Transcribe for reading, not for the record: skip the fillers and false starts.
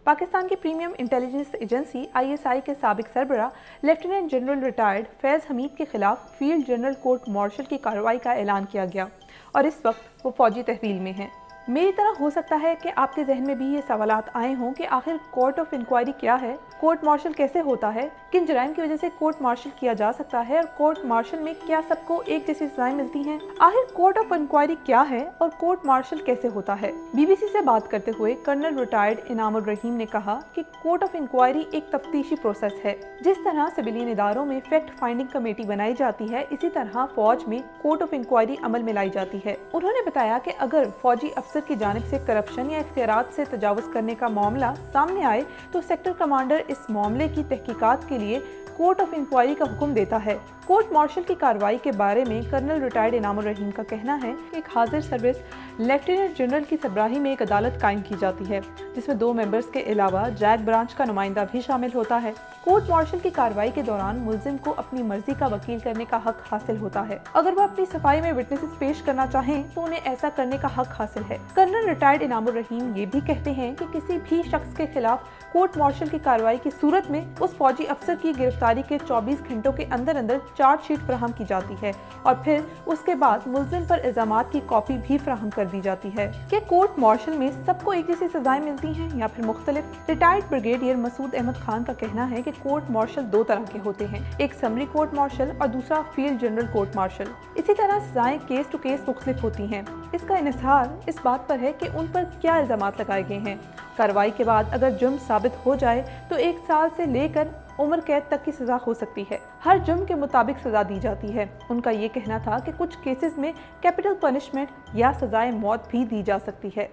पाकिस्तान की premium intelligence agency ISI के साबिक सरबराह लेफ्टिनेंट जनरल रिटायर्ड फैज़ हमीद के खिलाफ फील्ड जनरल कोर्ट मार्शल की कार्रवाई का ऐलान किया गया और इस वक्त वो फौजी तहवील में हैं। मेरी तरह हो सकता है कि आपके जहन में भी ये सवालात आए हों कि आखिर कोर्ट ऑफ इंक्वायरी क्या है, कोर्ट मार्शल कैसे होता है, किन जराइम की वजह से कोर्ट मार्शल किया जा सकता है और कोर्ट मार्शल में क्या सबको एक जैसी सजाएं मिलती हैं। आखिर कोर्ट ऑफ इंक्वायरी क्या है और कोर्ट मार्शल कैसे होता है। BBC से बात करते हुए कर्नल रिटायर्ड इनामुर रहीम ने कहा कि कोर्ट ऑफ इंक्वायरी एक तफ्तीशी प्रोसेस है। जिस तरह सिविलियन इदारों में फैक्ट फाइंडिंग कमेटी बनाई जाती है, इसी तरह फौज में कोर्ट ऑफ इंक्वायरी अमल में लाई जाती है। उन्होंने बताया कि अगर फौजी अफसर की जानिब से करप्शन या इख्तियारात से तजावुज़ करने का मामला सामने आए तो सेक्टर कमांडर इस मामले की तहकीकात के लिए कोर्ट ऑफ इंक्वायरी का हुक्म देता है। कोर्ट मार्शल की कार्रवाई के बारे में कर्नल रिटायर्ड इनामुर रहीम का कहना है कि एक हाजिर सर्विस लेफ्टिनेंट जनरल की सरबराही में एक अदालत कायम की जाती है जिसमें 2 मेंबर्स के अलावा जैक ब्रांच का नुमाइंदा भी शामिल होता है। कोर्ट मार्शल की कार्रवाई के दौरान मुल्जिम को अपनी मर्जी का वकील करने का हक हासिल होता है। अगर वो अपनी सफाई में विटनेसेस पेश करना चाहें तो उन्हें ऐसा करने का हक हासिल है। कर्नल रिटायर्ड इनामुर रहीम ये भी कहते हैं कि किसी भी शख्स के खिलाफ कोर्ट मार्शल की कार्रवाई की सूरत में उस फौजी अफसर की गिरफ्तारी के 24 घंटों के अंदर अंदर चार्जशीट फराहम की जाती है और फिर उसके बाद मुल्जिम पर इल्जामात की कॉपी भी फराहम कर दी जाती है। क्या कोर्ट मार्शल में सबको एक जैसी सजाएं मिलती हैं या फिर मुख्तलिफ? रिटायर्ड ब्रिगेडियर मसूद अहमद खान का कहना है कि कोर्ट मार्शल 2 तरह के होते हैं, एक समरी कोर्ट मार्शल और दूसरा फील्ड जनरल कोर्ट मार्शल। इसी तरह सजाएं केस टू केस मुख्तलिफ होती हैं। इसका इन्हिसार इस बात पर है कि उन पर क्या इल्जामात लगाए गए हैं। कार्रवाई के बाद अगर जुर्म साबित हो जाए तो 1 साल से लेकर उम्र कैद तक की सजा हो सकती है। हर जुर्म के मुताबिक सजा दी जाती है। उनका ये कहना था कि कुछ केसेस में कैपिटल पनिशमेंट या सजाए मौत भी दी जा सकती है।